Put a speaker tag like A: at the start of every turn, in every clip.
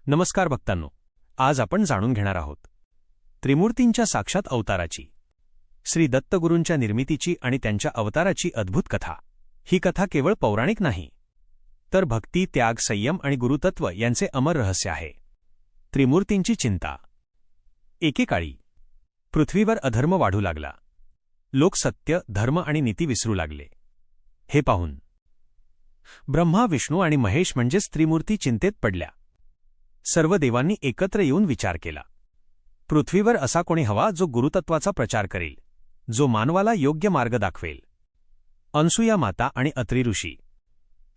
A: नमस्कार भक्तांनो, आज आपण जाणून घेणार आहोत त्रिमूर्तींच्या साक्षात अवताराची, श्री दत्तगुरूंच्या निर्मितीची आणि त्यांच्या अवताराची अद्भुत कथा। ही कथा केवळ पौराणिक नाही, तर भक्ती, त्याग, संयम आणि गुरुतत्व यांचे अमर रहस्य आहे। त्रिमूर्तींची चिंता। एकेकाळी पृथ्वीवर अधर्म वाढू लागला। लोक सत्य, धर्म आणि नीती विसरू लागले। हे पाहून ब्रह्मा, विष्णू आणि महेश म्हणजेच त्रिमूर्ती चिंतेत पडल्या। सर्व देवांनी एकत्र येऊन विचार केला, पृथ्वीवर असा कोणी हवा जो गुरुतत्वाचा प्रचार करेल, जो मानवाला योग्य मार्ग दाखवेल। अनसूया माता आणि अत्री ऋषी।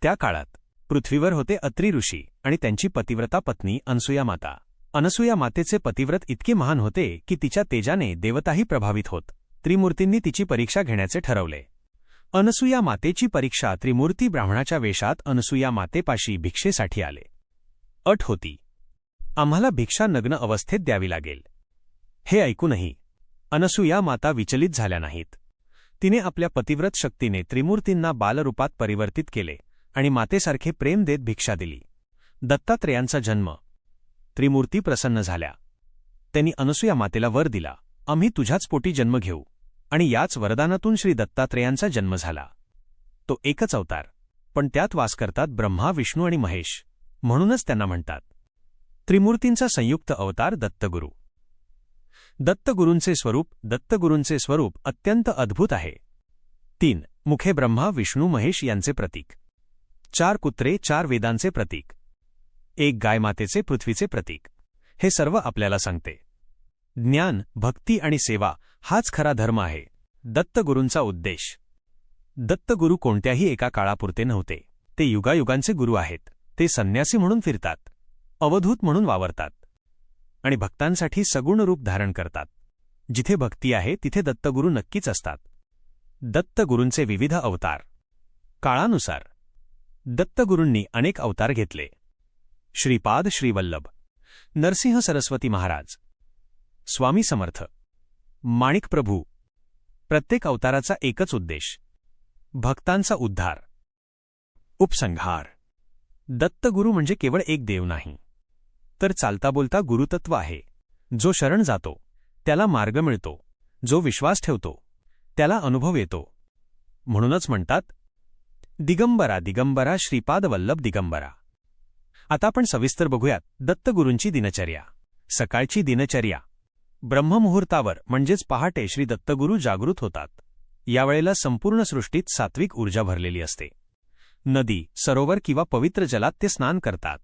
A: त्या काळात पृथ्वीवर होते अत्री ऋषी आणि त्यांची पतिव्रता पत्नी अनसूया माता। अनसूया मातेचे पतिव्रत इतके महान होते की तिच्या तेजाने देवताही प्रभावित होत। त्रिमूर्तींनी तिची परीक्षा घेण्याचे ठरवले। अनसूया मातेची परीक्षा। त्रिमूर्ती ब्राह्मणाच्या वेशात अनसूया मातेपाशी भिक्षेसाठी आले। अट होती, आम्हाला भिक्षा नग्न अवस्थेत द्यावी लागेल। हे ऐकूनही अनसूया माता विचलित झाल्या नाहीत। तिने आपल्या पतिव्रत शक्तीने त्रिमूर्तींना बालरूपात परिवर्तित केले आणि मातेसारखे प्रेम देत भिक्षा दिली। दत्तात्रेयांचा जन्म। त्रिमूर्ती प्रसन्न झाल्या। त्यांनी अनसूया मातेला वर दिला, आम्ही तुझ्याच पोटी जन्म घेऊ। आणि याच वरदानातून श्री दत्तात्रेयांचा जन्म झाला। तो एकच अवतार, पण त्यात वास करतात ब्रह्मा, विष्णू आणि महेश, म्हणूनच त्यांना म्हणतात त्रिमूर्तींचा संयुक्त अवतार दत्तगुरू। दत्तगुरूंचे स्वरूप अत्यंत अद्भुत आहे। 3 मुखे ब्रह्मा, विष्णू, महेश यांचे प्रतीक। 4 कुत्रे, 4 वेदांचे प्रतीक। 1 गाय मातेचे, पृथ्वीचे प्रतीक। हे सर्व आपल्याला सांगते, ज्ञान, भक्ती आणि सेवा हाच खरा धर्म आहे। दत्तगुरूंचा उद्देश। दत्तगुरू कोणत्याही एका काळापुरते नव्हते, ते युगायुगांचे गुरु आहेत। ते संन्यासी म्हणून फिरतात, अवधूत म्हणून वावरतात आणि भक्तांसाठी सगुण रूप धारण करतात। जिथे भक्ती आहे तिथे दत्तगुरू नक्कीच असतात। दत्तगुरूंचे विविध अवतार। काळानुसार दत्तगुरूंनी अनेक अवतार घेतले। श्रीपाद, श्रीवल्लभ, नरसिंह सरस्वती महाराज, स्वामी समर्थ, माणिक प्रभू। प्रत्येक अवताराचा एकच उद्देश, भक्तांचा उद्धार। उपसंहार। दत्तगुरू म्हणजे केवळ एक देव नाही, तर चालता बोलता गुरुतत्व आहे। जो शरण जातो त्याला मार्ग मिळतो, जो विश्वास ठेवतो त्याला अनुभव येतो। म्हणूनच म्हणतात, दिगंबरा दिगंबरा, श्रीपाद वल्लभ दिगंबरा। आता आपण सविस्तर बघूयात दत्तगुरूंची दिनचर्या। सकाळची दिनचर्या। ब्रह्ममुहूर्तावर म्हणजेच पहाटे श्री दत्तगुरू जागृत होतात। यावेळेला संपूर्ण सृष्टीत सात्विक ऊर्जा भरलेली असते। नदी, सरोवर किंवा पवित्र जलात ते स्नान करतात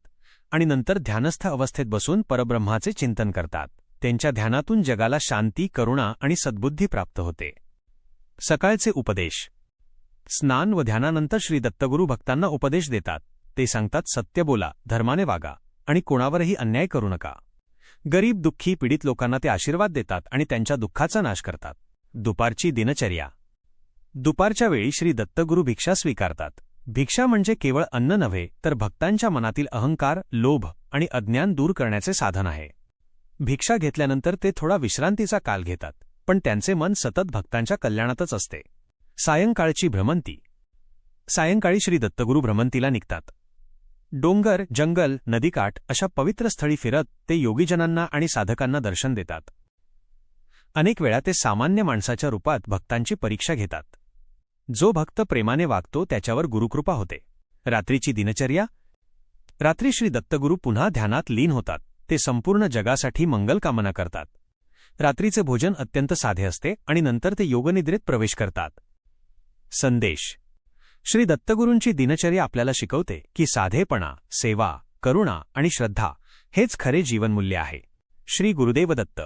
A: आणि नंतर ध्यानस्थ अवस्थेत बसून परब्रह्माचे चिंतन करतात। त्यांच्या ध्यानातून जगाला शांती, करुणा आणि सद्बुद्धी प्राप्त होते। सकाळचे उपदेश। स्नान व ध्यानानंतर श्री दत्तगुरू भक्तांना उपदेश देतात। ते सांगतात, सत्य बोला, धर्माने वागा आणि कोणावरही अन्याय करू नका। गरीब, दुःखी, पीडित लोकांना ते आशीर्वाद देतात आणि त्यांच्या दुःखाचा नाश करतात। दुपारची दिनचर्या। दुपारच्या वेळी श्री दत्तगुरू भिक्षा स्वीकारतात। भिक्षा म्हणजे केवळ अन्न नव्हे, तर भक्तांच्या मनातील अहंकार, लोभ आणि अज्ञान दूर करण्याचे साधन आहे। भिक्षा घेतल्यानंतर ते थोडा विश्रांतीचा काल घेतात, पण त्यांचे मन सतत भक्तांच्या कल्याणातच असते। सायंकाळची भ्रमंती। सायंकाळी श्री दत्तगुरू भ्रमंतीला निघतात। डोंगर, जंगल, नदीकाठ अशा पवित्र स्थळी फिरत ते योगीजनांना आणि साधकांना दर्शन देतात। अनेक वेळा ते सामान्य माणसाच्या रूपात भक्तांची परीक्षा घेतात। जो भक्त प्रेमाने वागतो त्याच्यावर गुरुकृपा होते। रात्रीची दिनचर्या। रात्री श्री दत्तगुरू पुन्हा ध्यानात लीन होतात। ते संपूर्ण जगासाठी मंगल कामना करतात। रात्रीचे भोजन अत्यंत साधे असते आणि नंतर ते योगनिद्रेत प्रवेश करतात। संदेश। श्री दत्तगुरूंची दिनचर्या आपल्याला शिकवते की साधेपणा, सेवा, करुणा आणि श्रद्धा हेच खरे जीवनमूल्य आहे। श्री गुरुदेव दत्त।